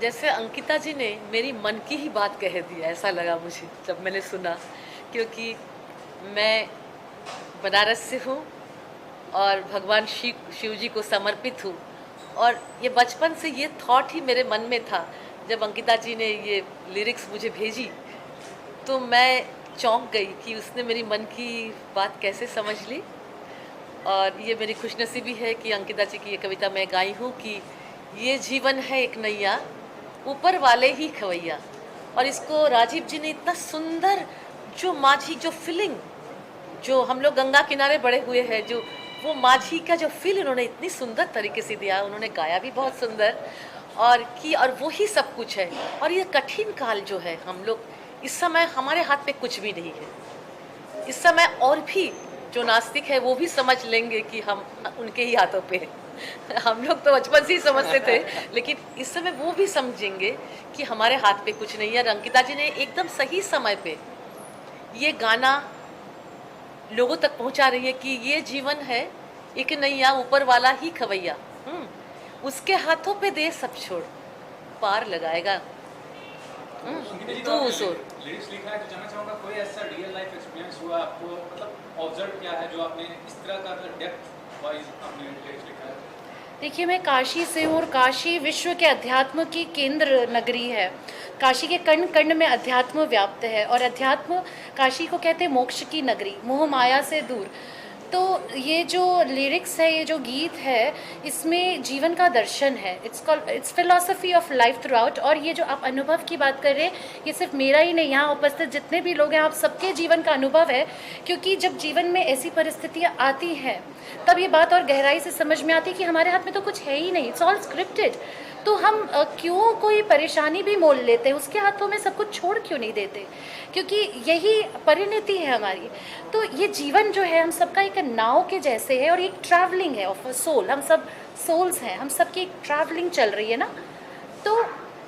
जैसे अंकिता जी ने मेरी मन की ही बात कह दी, ऐसा लगा मुझे जब मैंने सुना, क्योंकि मैं बनारस से हूँ और भगवान शिव जी को समर्पित हूँ। और ये बचपन से ये थॉट ही मेरे मन में था। जब अंकिता जी ने ये लिरिक्स मुझे भेजी तो मैं चौंक गई कि उसने मेरी मन की बात कैसे समझ ली। और ये मेरी खुशनसीबी है कि अंकिता जी की ये कविता मैं गाई हूँ कि ये जीवन है एक नैया, ऊपर वाले ही खवैया। और इसको राजीव जी ने इतना सुंदर, जो माझी जो फीलिंग, जो हम लोग गंगा किनारे बड़े हुए हैं, जो वो माझी का जो फील उन्होंने इतनी सुंदर तरीके से दिया। उन्होंने गाया भी बहुत सुंदर और वही सब कुछ है। और ये कठिन काल जो है, हम लोग इस समय हमारे हाथ पे कुछ भी नहीं है। इस समय और भी जो नास्तिक है वो भी समझ लेंगे कि हम उनके ही हाथों पे हैं। हम लोग तो बचपन से ही समझते थे, लेकिन इस समय वो भी समझेंगे कि हमारे हाथ पे कुछ नहीं है। और अंकिता जी ने एकदम सही समय पे ये गाना लोगों तक पहुंचा रही है कि ये जीवन है एक नैया, ऊपर वाला ही खवैया। उसके हाथों पे दे सब छोड़, पार लगाएगा तू उस ओर। लिरिक्स लिखा है तो जानना चाहूंगा कोई ऐसा रियल लाइफ एक्सपीरियंस हुआ आपको, मतलब ऑब्जर्व किया है जो आपने इस तरह का डेप्थ वाइज आपने लिरिक्स लिखा है? देखिए, मैं काशी से हूँ और काशी विश्व के अध्यात्म की केंद्र नगरी है। काशी के कण कण में अध्यात्म व्याप्त है और अध्यात्म, काशी को कहते हैं मोक्ष की नगरी, मोह माया से दूर। तो ये जो लिरिक्स है, ये जो गीत है, इसमें जीवन का दर्शन है। It's philosophy of life through out. और ये जो आप अनुभव की बात कर रहे हैं, ये सिर्फ मेरा ही नहीं, यहाँ उपस्थित जितने भी लोग हैं, आप सबके जीवन का अनुभव है। क्योंकि जब जीवन में ऐसी परिस्थितियाँ आती हैं, तब ये बात और गहराई से समझ में आती है कि हमारे हाथ में तो कुछ है ही नहीं, इट्स ऑल स्क्रिप्टेड। तो हम क्यों कोई परेशानी भी मोल लेते हैं, उसके हाथों में सब कुछ छोड़ क्यों नहीं देते? क्योंकि यही परिणति है हमारी। तो ये जीवन जो है हम सबका एक नाव के जैसे है और एक ट्रैवलिंग है ऑफ अ सोल। हम सब सोल्स हैं, हम सबकी एक ट्रैवलिंग चल रही है ना। तो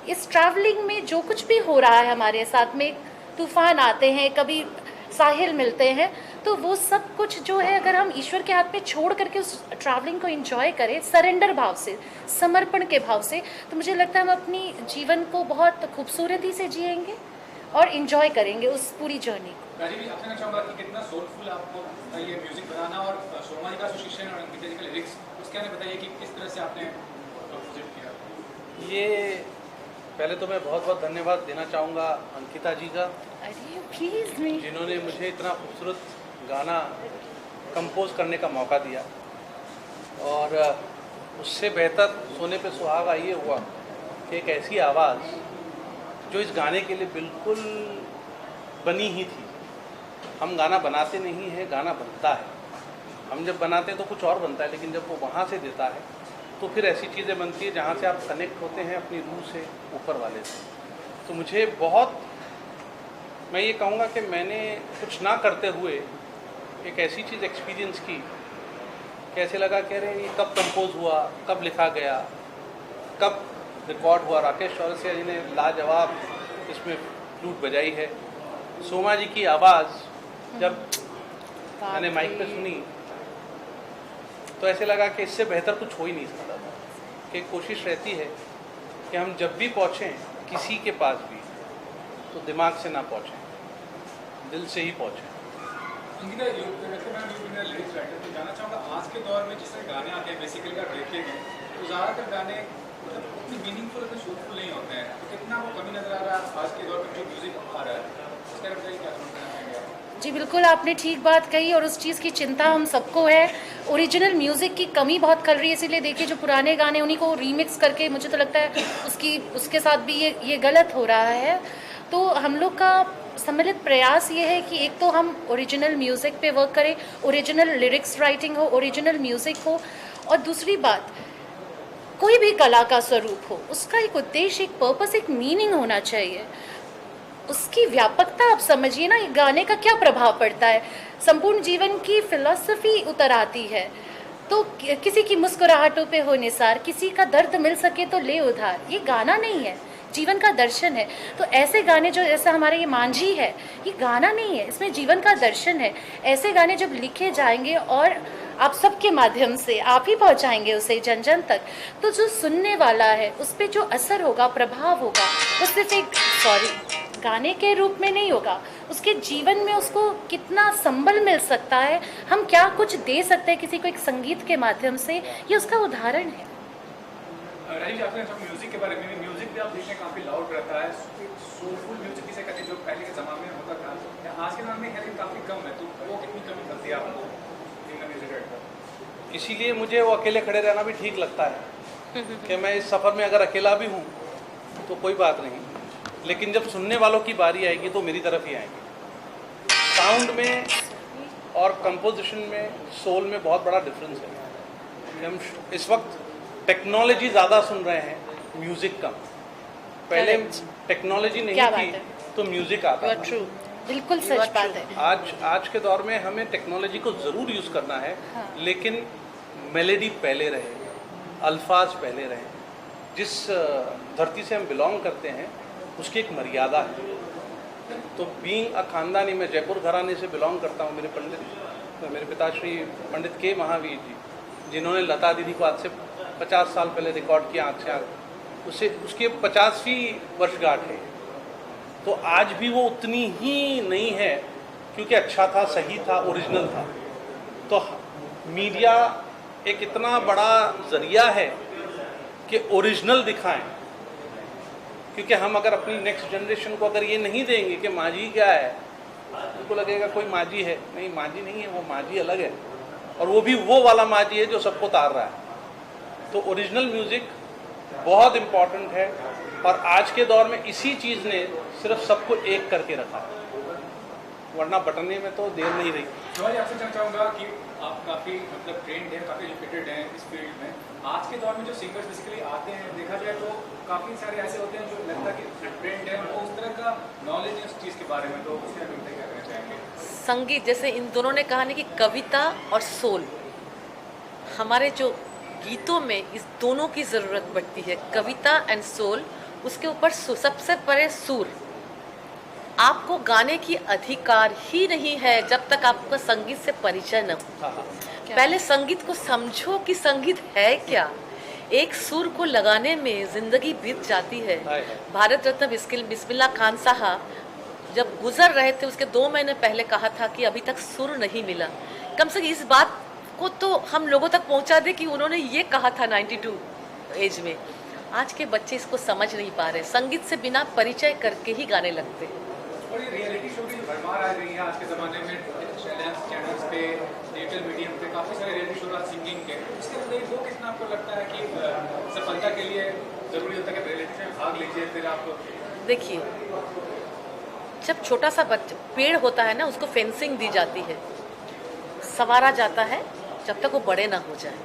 इस ट्रैवलिंग में जो कुछ भी हो रहा है हमारे साथ में, तूफान आते हैं, कभी साहिल मिलते हैं, तो वो सब कुछ जो है अगर हम ईश्वर के हाथ में छोड़ करके उस ट्रैवलिंग को एंजॉय करें सरेंडर भाव से, समर्पण के भाव से, तो मुझे लगता है हम अपनी जीवन को बहुत खूबसूरती से जिएंगे और एंजॉय करेंगे उस पूरी जर्नी को। राजीव जी, आपसे चाहूंगा कि कितना सोलफुल आपको ये म्यूजिक बनाना और सोमा जी का एसोसिएशन और अंकिता जी का लिरिक्स, उसके बारे में बताइए कि किस तरह से आपने प्रोजेक्ट किया? ये पहले तो मैं बहुत बहुत धन्यवाद देना चाहूँगा अंकिता जी का, अरे प्लीज मी, जिन्होंने मुझे इतना खूबसूरत गाना कंपोज करने का मौका दिया। और उससे बेहतर सोने पे सुहागा ये हुआ कि एक ऐसी आवाज़ जो इस गाने के लिए बिल्कुल बनी ही थी। हम गाना बनाते नहीं हैं, गाना बनता है। हम जब बनाते हैं तो कुछ और बनता है, लेकिन जब वो वहाँ से देता है तो फिर ऐसी चीज़ें बनती है जहाँ से आप कनेक्ट होते हैं अपनी रूह से, ऊपर वाले से। तो मुझे बहुत, मैं ये कहूँगा कि मैंने कुछ ना करते हुए एक ऐसी चीज़ एक्सपीरियंस की, कैसे लगा, कह रहे हैं ये कब कंपोज हुआ, कब लिखा गया, कब रिकॉर्ड हुआ। राकेश चौरसिया जी ने लाजवाब इसमें फ्लूट बजाई है। सोमा जी की आवाज़ जब मैंने माइक पे सुनी तो ऐसे लगा कि इससे बेहतर कुछ हो ही नहीं सकता था। कि कोशिश रहती है कि हम जब भी पहुँचें किसी के पास भी, तो दिमाग से ना पहुँचें, दिल से ही पहुँचें। अंकिता, लिरिक्स राइटर, तो जानना चाहूँगा आज के दौर में जिस तरह गाने आते हैं बेसिकली का ब्रेकिंग है, तो ज़्यादातर गाने मतलब उतनी मीनिंगफुल, उतने सूटफुल नहीं होते हैं। तो कितना वो कमी नजर आ रहा है आज के दौर में जो म्यूजिक आ रहा है, इसके बारे में बताइए, क्या समझना चाहेंगे? जी बिल्कुल, आपने ठीक बात कही और उस चीज़ की चिंता हम सबको है। ओरिजिनल म्यूज़िक की कमी बहुत खल रही है, इसीलिए देखिए जो पुराने गाने उन्हीं को रीमिक्स करके, मुझे तो लगता है उसके साथ भी ये गलत हो रहा है। तो हम लोग का सम्मिलित प्रयास ये है कि एक तो हम ओरिजिनल म्यूज़िक पे वर्क करें, ओरिजिनल लिरिक्स राइटिंग हो, ओरिजिनल म्यूज़िक हो। और दूसरी बात, कोई भी कला का स्वरूप हो, उसका एक उद्देश्य, एक पर्पस, एक मीनिंग होना चाहिए। उसकी व्यापकता आप समझिए ना, एक गाने का क्या प्रभाव पड़ता है, संपूर्ण जीवन की फिलॉसफी उतर आती है। तो किसी की मुस्कुराहटों पे हो निसार, किसी का दर्द मिल सके तो ले उधार, ये गाना नहीं है, जीवन का दर्शन है। तो ऐसे गाने जो, जैसा हमारे ये मांझी है, ये गाना नहीं है, इसमें जीवन का दर्शन है। ऐसे गाने जब लिखे जाएंगे और आप सबके माध्यम से आप ही पहुंचाएंगे उसे जन जन तक, तो जो सुनने वाला है उस पर जो असर होगा, प्रभाव होगा, वो सिर्फ एक गाने के रूप में नहीं होगा, उसके जीवन में उसको कितना संबल मिल सकता है, हम क्या कुछ दे सकते हैं किसी को एक संगीत के माध्यम से, ये उसका उदाहरण है। राजीव, आपने जब म्यूजिक के बारे में, म्यूजिक भी आप देखें काफी लाउड रहता है, सोलफुल म्यूजिक जिसे कहते हैं, जो पहले के जमाने में होता था, या आज के जमाने में खैर काफी कम है, तो वो कितनी कमी करती है आपको म्यूजिक डायरेक्टर? इसीलिए मुझे वो अकेले खड़े रहना भी ठीक लगता है कि मैं इस सफ़र में अगर अकेला भी हूँ तो कोई बात नहीं, लेकिन जब सुनने वालों की बारी आएगी तो मेरी तरफ ही आएंगे। साउंड में और कंपोजिशन में, सोल में बहुत बड़ा डिफरेंस है। हम इस वक्त टेक्नोलॉजी ज़्यादा सुन रहे हैं, म्यूज़िक कम। पहले टेक्नोलॉजी नहीं थी तो म्यूज़िक आता था। बिल्कुल सच बात है। आज के दौर में हमें टेक्नोलॉजी को ज़रूर यूज़ करना है, लेकिन मेलेडी पहले रहे, अल्फाज पहले रहे। जिस धरती से हम बिलोंग करते हैं उसकी एक मर्यादा है। तो बीइंग अ खानदानी, मैं जयपुर घराने से बिलोंग करता हूँ। मेरे पिताश्री पंडित के महावीर जी, जिन्होंने लता दीदी को आज से 50 साल पहले रिकॉर्ड किया आँख से आँख, उसकी 50वीं वर्षगांठ है। तो आज भी वो उतनी ही नहीं है, क्योंकि अच्छा था, सही था, ओरिजिनल था। तो मीडिया एक इतना बड़ा ज़रिया है कि ओरिजिनल दिखाएं, क्योंकि हम अगर अपनी नेक्स्ट जनरेशन को अगर ये नहीं देंगे कि माजी क्या है, उनको लगेगा कोई माजी है। नहीं, माजी नहीं है, वो माजी अलग है, और वो भी वो वाला माजी है जो सबको तार रहा है। तो ओरिजिनल म्यूज़िक बहुत इम्पॉर्टेंट है, और आज के दौर में इसी चीज़ ने सिर्फ सबको एक करके रखा है, वरना बटने में तो देर नहीं रही। शिवाजी, आपसे जानना चाहूँगा कि आप काफ़ी मतलब ट्रेंड हैं, काफ़ी एजुकेटेड हैं इस फील्ड में। आज के दौर में जो सिंगर्स बेसिकली आते हैं, देखा जाए तो काफ़ी सारे ऐसे होते हैं जो लगता है कि ट्रेंड है, उनको उस तरह का नॉलेज है उस चीज़ के बारे में, तो उसके बारे में क्या कहना चाहेंगे? संगीत, जैसे इन दोनों ने कहा ना कि कविता और सोल, हमारे जो गीतों में इस दोनों की ज़रूरत पड़ती है, कविता एंड सोल। उसके ऊपर सबसे परे सुर। आपको गाने की अधिकार ही नहीं है जब तक आपका संगीत से परिचय न हो। पहले संगीत को समझो कि संगीत है क्या। एक सुर को लगाने में जिंदगी बीत जाती है। भारत रत्न बिस्मिल्लाह खान साहब जब गुजर रहे थे, उसके 2 महीने पहले कहा था कि अभी तक सुर नहीं मिला। कम से कम इस बात को तो हम लोगों तक पहुंचा दे कि उन्होंने ये कहा था 92 एज में। आज के बच्चे इसको समझ नहीं पा रहे, संगीत से बिना परिचय करके ही गाने लगते हैं। और ये रियलिटी शो की जो भरमार आ रही है आज के ज़माने में, चैनल्स पे, डिजिटल मीडियम पे काफ़ी सारे रियलिटी शो सिंगिंग के, उसके अंदर वो कितना आपको लगता है कि सफलता के लिए ज़रूरी होता है कि रियलिटी में भाग लीजिए फिर आप? देखिए, जब छोटा सा पेड़ होता है ना, उसको फेंसिंग दी जाती है, संवारा जाता है जब तक वो बड़े ना हो जाए।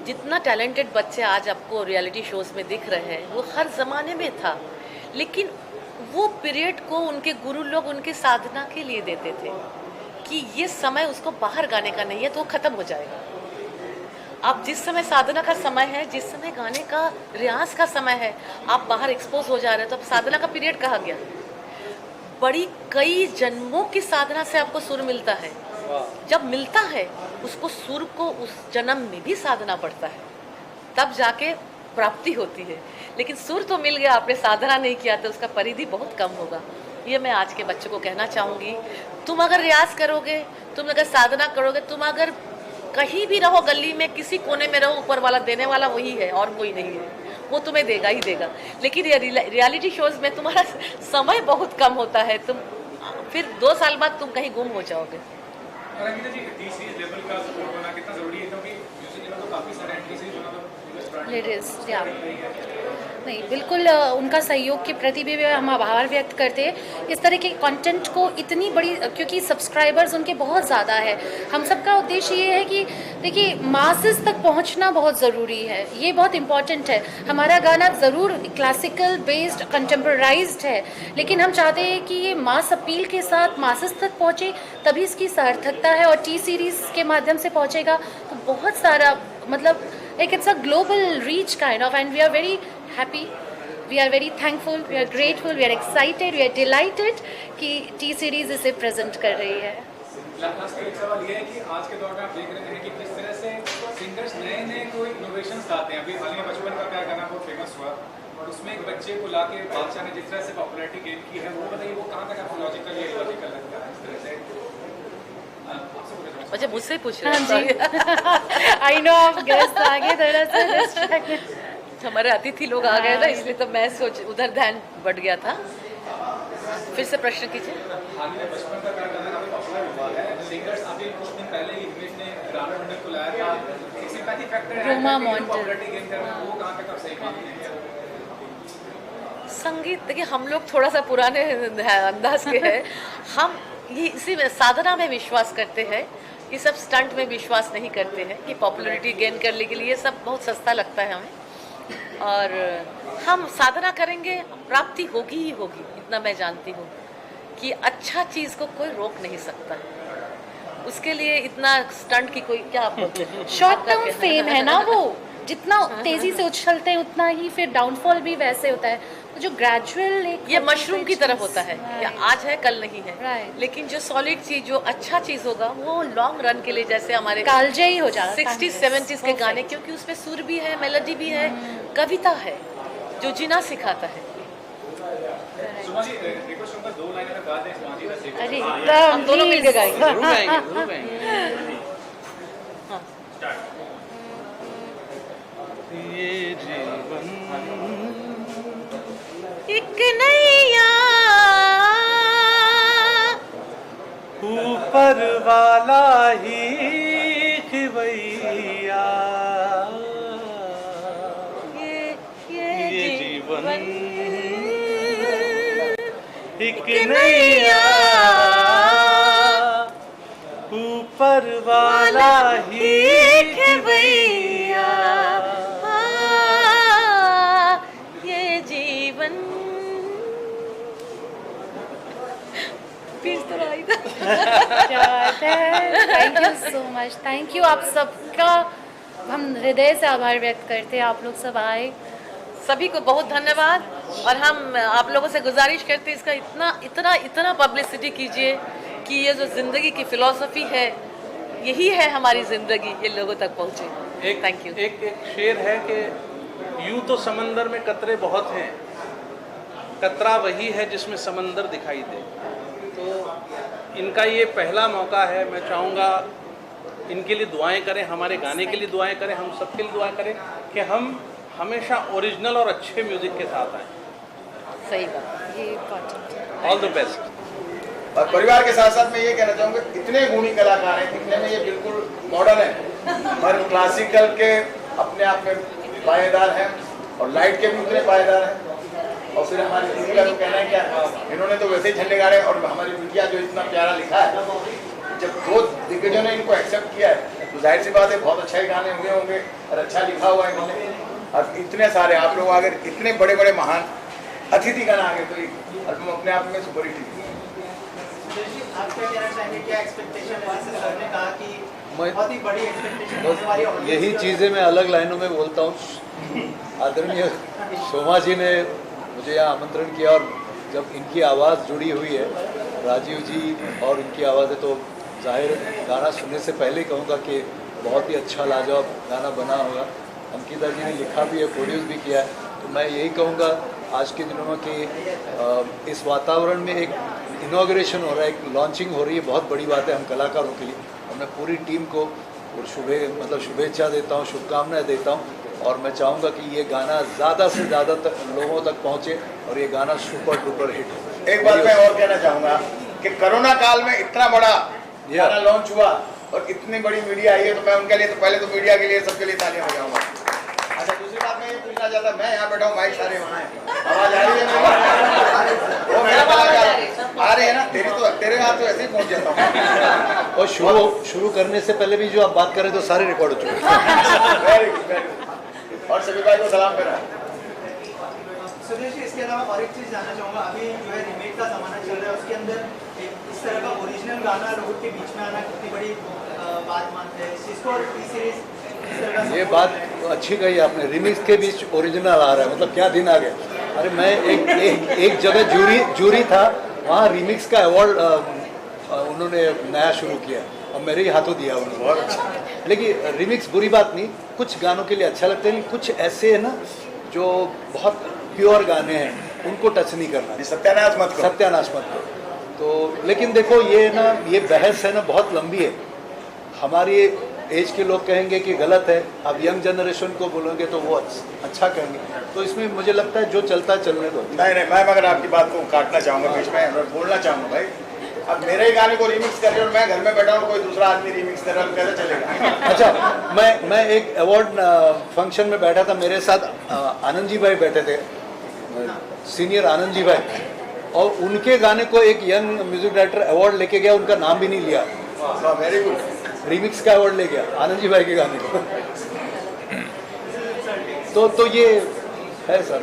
जितना टैलेंटेड बच्चे आज आपको रियलिटी शोज में दिख रहे हैं, वो हर ज़माने में था, लेकिन वो पीरियड को उनके गुरु लोग उनके साधना के लिए देते थे कि ये समय उसको बाहर गाने का नहीं है, तो वो ख़त्म हो जाएगा। अब जिस समय साधना का समय है, जिस समय गाने का रियाज का समय है, आप बाहर एक्सपोज हो जा रहे हो, तो अब साधना का पीरियड कहाँ गया? बड़ी कई जन्मों की साधना से आपको सुर मिलता है। जब मिलता है उसको, सुर को उस जन्म में भी साधना पड़ता है, तब जाके प्राप्ति होती है। लेकिन सुर तो मिल गया, आपने साधना नहीं किया तो उसका परिधि बहुत कम होगा। ये मैं आज के बच्चों को कहना चाहूँगी। तुम अगर रियाज करोगे, तुम अगर साधना करोगे, तुम अगर कहीं भी रहो, गली में किसी कोने में रहो, ऊपर वाला देने वाला वही है और कोई नहीं है, वो तुम्हें देगा ही देगा। लेकिन रियलिटी शोज में तुम्हारा समय बहुत कम होता है, तुम फिर 2 साल बाद तुम कहीं गुम हो जाओगे। और अंकिता जी, तीसरी लेवल का सपोर्ट होना कितना ज़रूरी है, क्योंकि म्यूजिक लेवल तो काफ़ी सारे एंट्री सीरीज होना नहीं, बिल्कुल उनका सहयोग के प्रति भी हम आभार व्यक्त करते हैं। इस तरह के कंटेंट को इतनी बड़ी, क्योंकि सब्सक्राइबर्स उनके बहुत ज़्यादा है, हम सबका उद्देश्य ये है कि देखिए मासेस तक पहुंचना बहुत ज़रूरी है, ये बहुत इम्पॉर्टेंट है। हमारा गाना ज़रूर क्लासिकल बेस्ड कंटेम्पराइज्ड है, लेकिन हम चाहते हैं कि ये मास अपील के साथ मासेस तक पहुँचे, तभी इसकी सार्थकता है। और टी सीरीज़ के माध्यम से पहुँचेगा तो बहुत सारा, मतलब like it's a global reach kind of, and we are very happy, we are very thankful, we are grateful, we are excited, we are delighted कि T series इसे present कर रही है। लास्ट का एक सवाल ये है कि आज के दौर में आप देख रहे हैं कि किस तरह से सिंगर्स नए नए कोई इनोवेशंस लाते हैं। अभी हाल ही में बचपन का प्यार गाना बहुत फेमस हुआ और उसमें एक बच्चे को लाके बादशाह ने जिस तरह से पॉपुलैरिटी गेन की है, वो बताइए वो कहाँ तक आपको लॉजिकल या इलॉजिकल लगता है इस तरह से? आपसे पूछना चाहूँगा। अच्छा, मुझसे पूछ रहे हाँ हैं? जी आई नो आप गेस्ट आगे थोड़ा सा distracted। हमारे अतिथि लोग आ गए ना, इसलिए तो मैं सोच उधर ध्यान बढ़ गया था। फिर से प्रश्न कीजिए। हाल ही में बचपन का प्यार गाना काफी पॉपुलर हुआ है। सिंगर्स अभी कुछ दिन पहले ही हिमेश ने राणा मंडल को लाया था। एक सिंपैथी फैक्टर है रोमा कि मोंटेल। पॉपुलैरिटी गेन करना, वो कहाँ तक आप सही मानते हैं? संगीत देखिए, हम लोग थोड़ा सा पुराने अंदाज के हैं। हम ये इसी में साधना में विश्वास करते हैं, ये सब स्टंट में विश्वास नहीं करते हैं कि पॉपुलैरिटी गेन करने के लिए ये सब बहुत सस्ता लगता है हमें। और हम साधना करेंगे, प्राप्ति होगी ही होगी, इतना मैं जानती हूँ कि अच्छा चीज़ को कोई रोक नहीं सकता। उसके लिए इतना स्टंट की कोई क्या शॉर्ट टर्म फेम है ना वो, जितना तेजी से उछलते हैं उतना ही फिर डाउनफॉल भी वैसे होता है। तो जो ग्रेजुअल एक ये मशरूम की तरह होता है, या आज है कल नहीं है। Right. लेकिन जो सॉलिड चीज, जो अच्छा चीज होगा वो लॉन्ग रन के लिए, जैसे हमारे कालजयी हो जाता है 60s 70s के गाने, क्योंकि उसमें सुर भी है, मेलोडी भी है, कविता है जो जीना सिखाता है। सुमा जी, रिक्वेस्ट करूंगा 2 लाइन अगर गा दें सुमा जी वैसे। अरे हम दोनों मिलके गाएंगे। जरूर गाएंगे, जरूर गाएंगे। ये जीवन एक नैया ऊपर वाला ही खिवैया, ये जीवन एक नैया ऊपर वाला ही खिवैया, ये जीवन फिर तो आई था। Thank you so much, thank you आप सबका हम हृदय से आभार व्यक्त करते हैं। आप लोग सब आए, सभी को बहुत धन्यवाद। और हम आप लोगों से गुजारिश करते हैं, इसका इतना इतना इतना पब्लिसिटी कीजिए कि ये जो ज़िंदगी की फ़िलॉसफी है, यही है हमारी ज़िंदगी, ये लोगों तक पहुँचे। Thank you. एक शेर है कि यूं तो समंदर में कतरे बहुत हैं, कतरा वही है जिसमें समंदर दिखाई दे। तो इनका ये पहला मौका है, मैं चाहूँगा इनके लिए दुआएं करें, हमारे गाने के लिए दुआएं करें, हम सबके लिए दुआएं करें कि हम हमेशा ओरिजिनल और अच्छे म्यूज़िक के साथ आएँ। सही बात। ये इम्पोर्टेंट है। All the best. और परिवार के साथ साथ मैं ये कहना चाहूँगा, इतने गुणी कलाकार हैं, दिखने में ये बिल्कुल मॉडर्न है, पर क्लासिकल के अपने आप में पायेदार हैं और लाइट के भी उतने पायेदार हैं। और फिर हमारी दीदी का तो कहना है क्या, इन्होंने तो वैसे ही झंडे गाड़े, और हमारी बिटिया जो इतना प्यारा लिखा है, जब 2 दिग्गजों ने इनको एक्सेप्ट किया है तो जाहिर सी बात है बहुत अच्छा ही गाने हुए होंगे और अच्छा लिखा हुआ है इन्होंने। और इतने सारे आप लोग अगर इतने बड़े बड़े महान अतिथि का ना आगे तो एल्बम अपने आप में सुपर हिट है। आप क्या कहना चाहेंगे, क्या एक्सपेक्टेशन है? जैसे सर ने कहा कि मैं- बहुत ही बड़ी एक्सपेक्टेशन होने वाली है। यही चीज़ें मैं अलग लाइनों में बोलता हूँ। आदरणीय शोमा जी ने मुझे यहाँ आमंत्रण किया और जब इनकी आवाज़ जुड़ी हुई है, राजीव जी और इनकी आवाज़ है, तो जाहिर गाना सुनने से पहले ही कहूँगा कि बहुत ही अच्छा लाजवाब गाना बना होगा। अंकिता जी ने लिखा भी है, प्रोड्यूस भी किया है। तो मैं यही कहूँगा आज के दिनों में कि इस वातावरण में एक इनॉग्रेशन हो रहा है, एक लॉन्चिंग हो रही है, बहुत बड़ी बात है हम कलाकारों के लिए। और मैं पूरी टीम को और शुभेच्छा देता हूँ, शुभकामनाएं देता हूँ। और मैं चाहूँगा कि ये गाना ज़्यादा से ज़्यादा तक लोगों तक पहुँचे और ये गाना सुपर डुपर हिट हो। एक बात मैं और कहना चाहूँगा कि कोरोना काल में इतना बड़ा गाना लॉन्च हुआ और इतनी बड़ी मीडिया आई है, तो मैं उनके लिए तो पहले तो मीडिया के लिए सबके लिए तालियां बजाऊंगा। अच्छा, दूसरी बात मैं ये पूछना चाहता, मैं यहाँ बैठा हूँ, माइक सारे वहाँ हैं, आवाज आ रही है मेरी? वो मेरा कलाकार आ रही है ना, तेरे हाथ तो ऐसे ही पहुँच जाता हूँ। और शुरू करने से पहले भी जो आप बात कर रहे थे तो सारे रिकॉर्ड हो चुके हैं। Very good. और सभी भाई को सलाम करा। सुरेश जी, इसके अलावा और एक चीज़ जानना चाहूँगा, अभी जो है रीमेक का ज़माना चल रहा है, उसके अंदर एक इस तरह का ओरिजिनल गाना लोगों के बीच में आना कितनी बड़ी बात मानते हैं इस चीज़ को, और टी सीरीज इस तरह का ये बात अच्छी कही आपने, रिमिक्स के बीच ओरिजिनल आ रहा है, मतलब क्या दिन आ गया। अरे मैं एक जगह जूरी था, वहाँ रिमिक्स का अवार्ड उन्होंने नया शुरू किया और मेरे ही हाथों दिया उन्होंने। बहुत अच्छा। लेकिन रिमिक्स बुरी बात नहीं, कुछ गानों के लिए अच्छा लगता है, लेकिन कुछ ऐसे है ना जो बहुत प्योर गाने हैं, उनको टच नहीं करना। सत्यानाश मत करो। सत्यानाश मत करो। तो लेकिन देखो ये ना, ये बहस है ना बहुत लंबी है। हमारी एज के लोग कहेंगे कि गलत है, अब यंग जनरेशन को बोलोगे तो वो अच्छा कहेंगे। तो इसमें मुझे लगता है जो चलता है चलने दो। नहीं नहीं, मैं मगर आपकी बात को काटना चाहूँगा बीच में और बोलना चाहूँगा भाई, अब मेरे ही गाने को रिमिक्स कर रहे हो और मैं घर में बैठा हूँ, कोई दूसरा आदमी रिमिक्स कर रहा है, कैसे चलेगा? अच्छा, मैं एक अवार्ड फंक्शन में बैठा था, मेरे साथ आनंद जी भाई बैठे थे, सीनियर आनंद जी भाई, और उनके गाने को एक यंग म्यूजिक डायरेक्टर अवार्ड लेके गया, उनका नाम भी नहीं लिया। Very good. रिमिक्स का अवार्ड ले गया आनंद जी भाई के गाने को। तो ये है सर।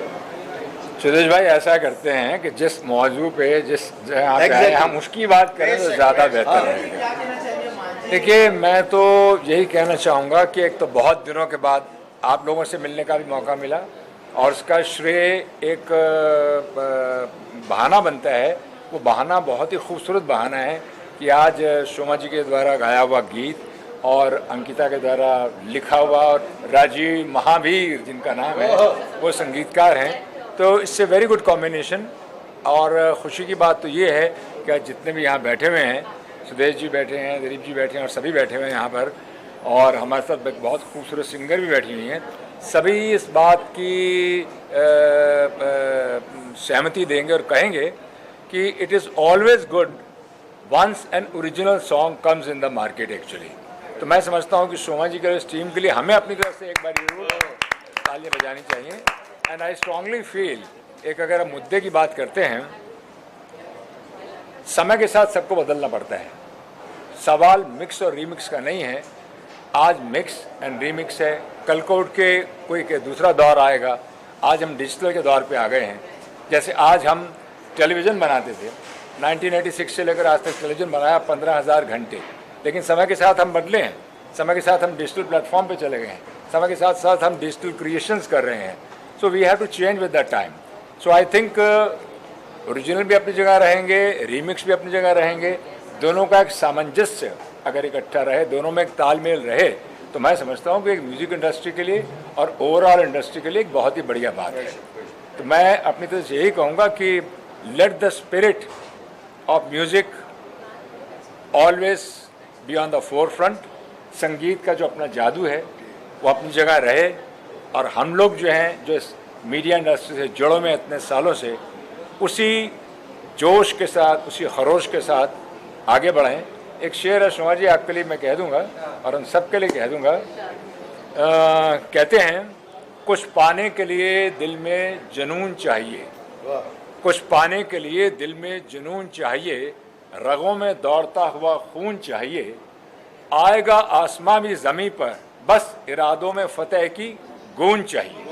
सुदेश भाई ऐसा करते हैं कि जिस मौजू पे जिस जगह पे आए हम उसकी बात करें तो ज़्यादा बेहतर रहेगा। क्या कहना चाहेंगे मांझी? देखिए, मैं तो यही कहना चाहूँगा कि एक तो बहुत दिनों के बाद आप लोगों से मिलने का भी मौका मिला और उसका श्रेय एक बहाना बनता है। वो बहाना बहुत ही खूबसूरत बहाना है कि आज शोमा जी के द्वारा गाया हुआ गीत और अंकिता के द्वारा लिखा हुआ, और राजीव महावीर जिनका नाम है वो संगीतकार हैं, तो इससे वेरी गुड कॉम्बिनेशन। और खुशी की बात तो ये है कि आज जितने भी यहाँ बैठे हुए हैं, सुदेश जी बैठे हैं, दिलीप जी बैठे हैं और सभी बैठे हुए हैं यहाँ पर, और हमारे साथ एक बहुत खूबसूरत सिंगर भी बैठी हुई हैं, सभी इस बात की सहमति देंगे और कहेंगे कि it is always good once an original song comes in the market actually. तो मैं समझता हूँ कि शोमा जी के इस टीम के लिए हमें अपनी तरफ से एक बार जरूर तालियां बजानी चाहिए। एंड आई स्ट्रांगली फील, एक अगर हम मुद्दे की बात करते हैं, समय के साथ सबको बदलना पड़ता है। सवाल मिक्स और रीमिक्स का नहीं है, आज मिक्स एंड रीमिक्स है, कल को उठ के कोई के दूसरा दौर आएगा। आज हम डिजिटल के दौर पे आ गए हैं। जैसे आज हम टेलीविज़न बनाते थे, 1986 से लेकर आज तक टेलीविज़न बनाया 15,000 घंटे, लेकिन समय के साथ हम बदले हैं, समय के साथ हम डिजिटल प्लेटफॉर्म पे चले गए हैं, समय के साथ साथ हम डिजिटल क्रिएशंस कर रहे हैं। So we have to change with the time. So I think original भी अपनी जगह रहेंगे, रीमिक्स भी अपनी जगह रहेंगे, दोनों का एक सामंजस्य अगर इकट्ठा रहे, दोनों में एक तालमेल रहे, तो मैं समझता हूँ कि एक म्यूज़िक इंडस्ट्री के लिए और ओवरऑल इंडस्ट्री के लिए एक बहुत ही बढ़िया बात है। तो मैं अपनी तरफ से यही कहूँगा कि let the spirit of music always be on the four front. संगीत का जो अपना जादू है वो अपनी जगह रहे, और हम लोग जो हैं, जो इस मीडिया इंडस्ट्री से जुड़ों में इतने सालों से, उसी जोश के साथ, उसी खरोश के साथ आगे बढ़ें। एक शेर है शोमा जी, आपके लिए मैं कह दूंगा और उन सब के लिए कह दूंगा। कहते हैं, कुछ पाने के लिए दिल में जुनून चाहिए, कुछ पाने के लिए दिल में जुनून चाहिए, रगों में दौड़ता हुआ खून चाहिए, आएगा आसमां भी ज़मीं पर, बस इरादों में फतेह की गूंज चाहिए।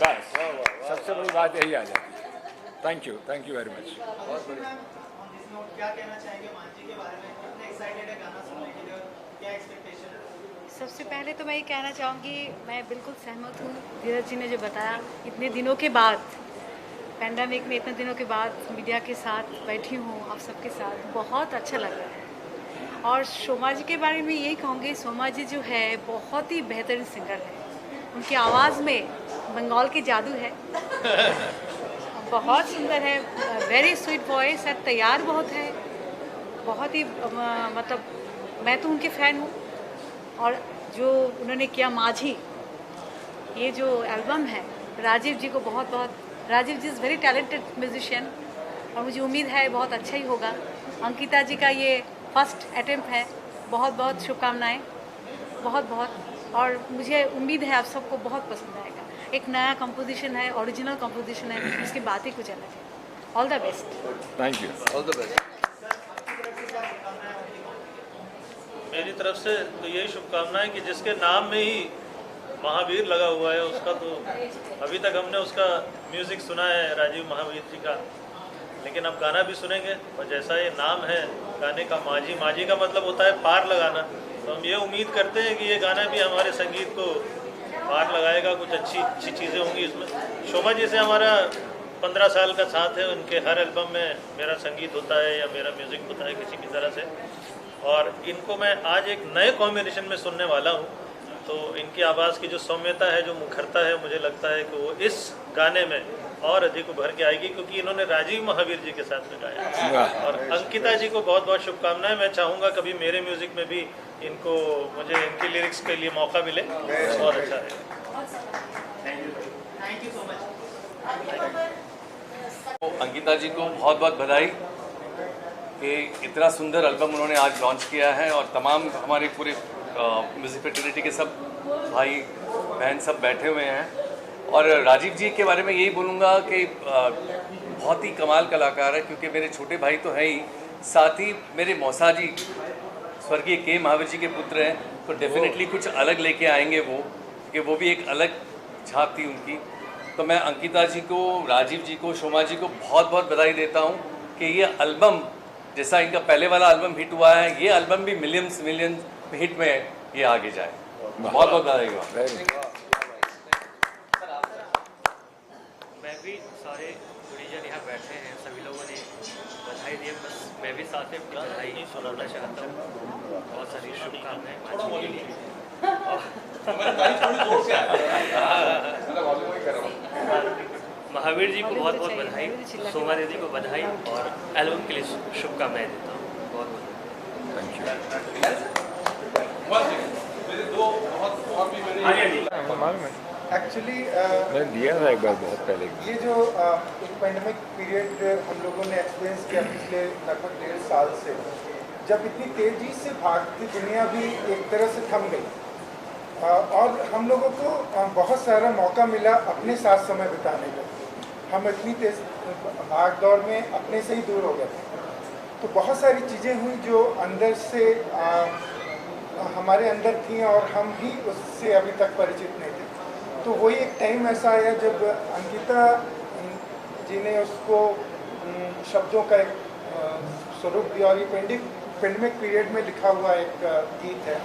बस सबसे बड़ी बात यही आ जाती है। Thank you very much. क्या कहना चाहेंगे मांझी के बारे में? कितने एक्साइटेड है गाना सुनने के लिए और क्या एक्सपेक्टेशन है? सबसे पहले तो मैं ये कहना चाहूँगी, मैं बिल्कुल सहमत हूँ धीरज जी ने जो बताया। इतने दिनों के बाद, पैंडेमिक में इतने दिनों के बाद मीडिया के साथ बैठी हूँ, आप सबके साथ, बहुत अच्छा लग रहा है। और शोमा जी के बारे में यही कहूँगी, शोमा जी जो है बहुत ही बेहतरीन सिंगर है। उनकी आवाज़ में बंगाल की जादू है, बहुत सुंदर है, वेरी स्वीट वॉइस है, तैयार बहुत है, बहुत ही मतलब मैं तो उनके फ़ैन हूँ। और जो उन्होंने किया माझी, ये जो एल्बम है, राजीव जी को बहुत बहुत, राजीव जी इज़ वेरी टैलेंटेड म्यूजिशियन और मुझे उम्मीद है बहुत अच्छा ही होगा। अंकिता जी का ये फर्स्ट अटेम्प्ट है, बहुत बहुत शुभकामनाएं, बहुत बहुत, और मुझे उम्मीद है आप सबको बहुत पसंद आएगा। एक नया कंपोजिशन है, ओरिजिनल कंपोजिशन है, उसकी बात ही कुछ अलग है। All the best. Thank you. All the best. मेरी तरफ से तो यही शुभकामनाएं कि जिसके नाम में ही महावीर लगा हुआ है, उसका तो अभी तक हमने उसका म्यूज़िक सुना है राजीव महावीर जी का, लेकिन अब गाना भी सुनेंगे। और जैसा ये नाम है गाने का, माझी, माझी का मतलब होता है पार लगाना, तो हम ये उम्मीद करते हैं कि ये गाना भी हमारे संगीत को पार लगाएगा, कुछ अच्छी अच्छी चीज़ें होंगी इसमें। शोभा जी से हमारा 15 साल का साथ है, उनके हर एल्बम में मेरा संगीत होता है या मेरा म्यूज़िक होता है किसी भी तरह से, और इनको मैं आज एक नए कॉम्बिनेशन में सुनने वाला हूँ। तो इनकी आवाज़ की जो सौम्यता है, जो मुखरता है, मुझे लगता है कि वो इस गाने में और अधिक उभर के आएगी, क्योंकि इन्होंने राजीव महावीर जी के साथ में गाया। और अंकिता जी को बहुत बहुत शुभकामनाएं। मैं चाहूँगा कभी मेरे म्यूज़िक में भी इनको, मुझे इनकी लिरिक्स के लिए मौका मिले, बहुत अच्छा रहेगा। Thank you so much. Ankita ji को बहुत बहुत बधाई कि इतना सुंदर एल्बम उन्होंने आज लॉन्च किया है, और तमाम हमारे पूरे म्यूज़िक फ्रेटर्निटी के सब भाई बहन सब बैठे हुए हैं। और राजीव जी के बारे में यही बोलूँगा कि बहुत ही कमाल कलाकार है, क्योंकि मेरे छोटे भाई तो हैं ही, साथ ही मेरे मौसा जी स्वर्गीय के महावीर जी के पुत्र हैं, तो डेफिनेटली कुछ अलग लेके आएंगे वो, क्योंकि वो भी एक अलग छाप थी उनकी। तो मैं अंकिता जी को, राजीव जी को, शोमा जी को बहुत बहुत बधाई देता हूँ कि ये एल्बम, जैसा इनका पहले वाला एल्बम हिट हुआ है, ये एल्बम भी मिलियंस हिट में ये आगे जाए। बहुत बहुत बधाई हुआ। मैं भी सारे गुरीजन यहाँ बैठे हैं, सभी लोगों ने बधाई दी, बस मैं भी साथ में बधाई सुनाना चाहता हूँ। बहुत सारी शुभकामनाएं आज के लिए। महावीर जी को बहुत बहुत बधाई, सोमा दीदी को बधाई, और एल्बम के लिए शुभकामनाएं देता हूँ। बहुत बहुत एक्चुअली मैंने दिया था एक बार बहुत पहले। ये जो एक पैंडेमिक पीरियड हम लोगों ने एक्सपीरियंस किया पिछले लगभग 1.5 साल से, जब इतनी तेज़ी से भागती दुनिया भी एक तरह से थम गई, और हम लोगों को बहुत सारा मौका मिला अपने साथ समय बिताने का। हम इतनी तेज भाग दौड़ में अपने से ही दूर हो गए थे, तो बहुत सारी चीज़ें हुई जो अंदर से हमारे अंदर थी और हम भी उससे अभी तक परिचित नहीं थे। तो वही एक टाइम ऐसा आया जब अंकिता जी ने उसको शब्दों का एक स्वरूप दिया, और ये पेंडेमिक पीरियड में लिखा हुआ एक गीत है।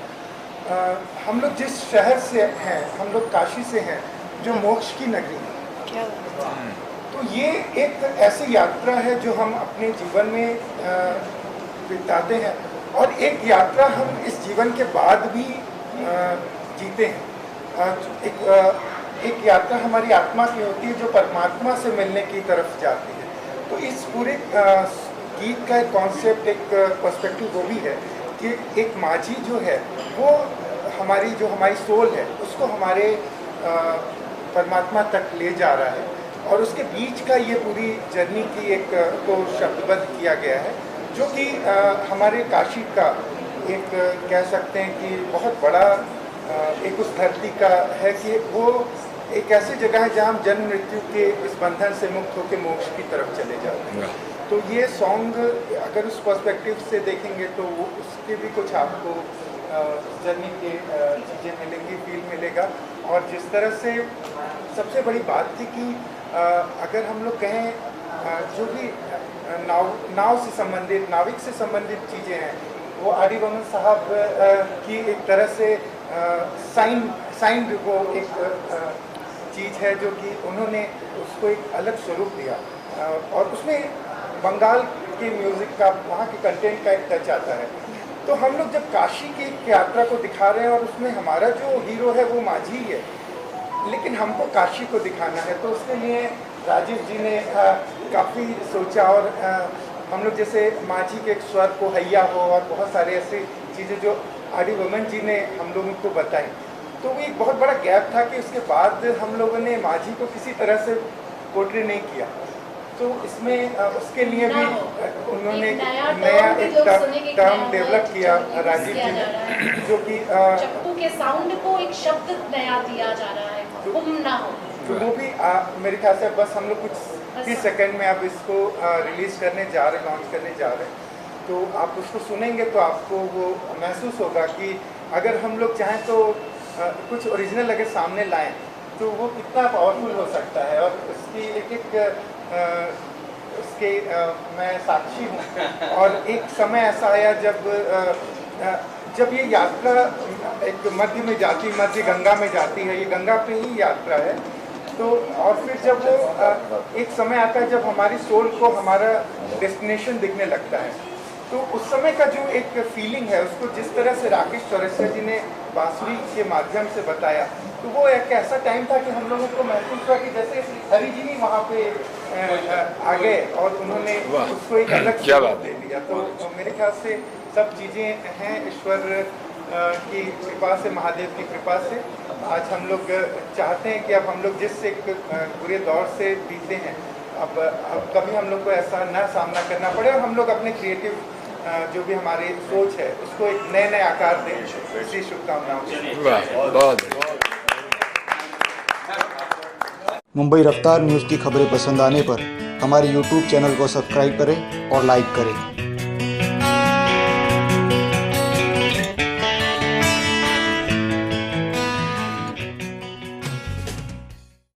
हम लोग जिस शहर से हैं, हम लोग काशी से हैं, जो मोक्ष की नगरी है। क्या तो ये एक ऐसी यात्रा है जो हम अपने जीवन में बिताते हैं, और एक यात्रा हम इस जीवन के बाद भी जीते हैं। एक यात्रा हमारी आत्मा की होती है जो परमात्मा से मिलने की तरफ जाती है। तो इस पूरे गीत का एक कॉन्सेप्ट, एक पर्सपेक्टिव वो भी है कि एक माझी जो है वो जो हमारी सोल है उसको हमारे परमात्मा तक ले जा रहा है, और उसके बीच का ये पूरी जर्नी की एक को शब्दबद्ध किया गया है, जो कि हमारे काशी का एक कह सकते हैं कि बहुत बड़ा एक उस धरती का है कि वो एक ऐसी जगह है जहाँ हम जन्म मृत्यु के इस बंधन से मुक्त होकर मोक्ष की तरफ चले जाते हैं। तो ये सॉन्ग अगर उस पर्सपेक्टिव से देखेंगे तो वो उसके भी कुछ आपको जर्नी के चीज़ें मिलेंगी, फील मिलेगा। और जिस तरह से सबसे बड़ी बात थी कि अगर हम लोग कहें जो भी नाव से संबंधित, नाविक से संबंधित चीज़ें हैं, वो आर.डी. बर्मन साहब की एक तरह से साइन वो एक चीज़ है जो कि उन्होंने उसको एक अलग स्वरूप दिया, और उसमें बंगाल के म्यूज़िक का, वहाँ के कंटेंट का एक टच आता है। तो हम लोग जब काशी की यात्रा को दिखा रहे हैं और उसमें हमारा जो हीरो है वो माझी ही है, लेकिन हमको काशी को दिखाना है, तो उसके लिए राजीव जी ने काफ़ी सोचा, और हम लोग जैसे माझी के एक स्वर को हैया हो और बहुत सारे ऐसे चीज़ें जो आर.डी. बर्मन जी ने हम लोगों को बताई। तो वो एक बहुत बड़ा गैप था कि उसके बाद हम लोगों ने माझी को किसी तरह से पोर्ट्रे नहीं किया। तो इसमें उसके लिए भी उन्होंने नया एक टर्म डेवलप किया राजीव जी ने, जो कि चप्पू के साउंड को एक शब्द नया दिया जा रहा है, गुम ना हो। तो वो भी मेरे ख्याल से बस हम लोग कुछ ही सेकंड में अब इसको रिलीज़ करने जा रहे हैं, लॉन्च करने जा रहे हैं। तो आप उसको सुनेंगे तो आपको वो महसूस होगा कि अगर हम लोग चाहें तो कुछ ओरिजिनल अगर सामने लाएं तो वो कितना पावरफुल हो सकता है। और उसकी एक उसके मैं साक्षी हूँ। और एक समय ऐसा आया जब ये यात्रा एक मध्य गंगा में जाती है, ये गंगा पे ही यात्रा है, तो और फिर जब वो एक समय आता है जब हमारी सोल को हमारा डेस्टिनेशन दिखने लगता है, तो उस समय का जो एक फीलिंग है उसको जिस तरह से राकेश चौरसिया जी ने बांसुरी के माध्यम से बताया, तो वो एक ऐसा टाइम था कि हम लोगों को महसूस हुआ कि जैसे हरि जी ही वहाँ पे आ गए और उन्होंने उसको एक अलग स्वरूप दे दिया। तो मेरे ख्याल से सब चीज़ें हैं ईश्वर की कृपा से, महादेव की कृपा से। आज हम लोग चाहते हैं कि अब हम लोग जिस एक बुरे दौर से बीते हैं, अब कभी हम लोग को ऐसा न सामना करना पड़े और हम लोग अपने क्रिएटिव जो भी हमारी सोच है उसको एक नए नए आकार दें। इसी शुभकामनाओं। मुंबई रफ्तार न्यूज़ की खबरें पसंद आने पर हमारे YouTube चैनल को सब्सक्राइब करें और लाइक करें।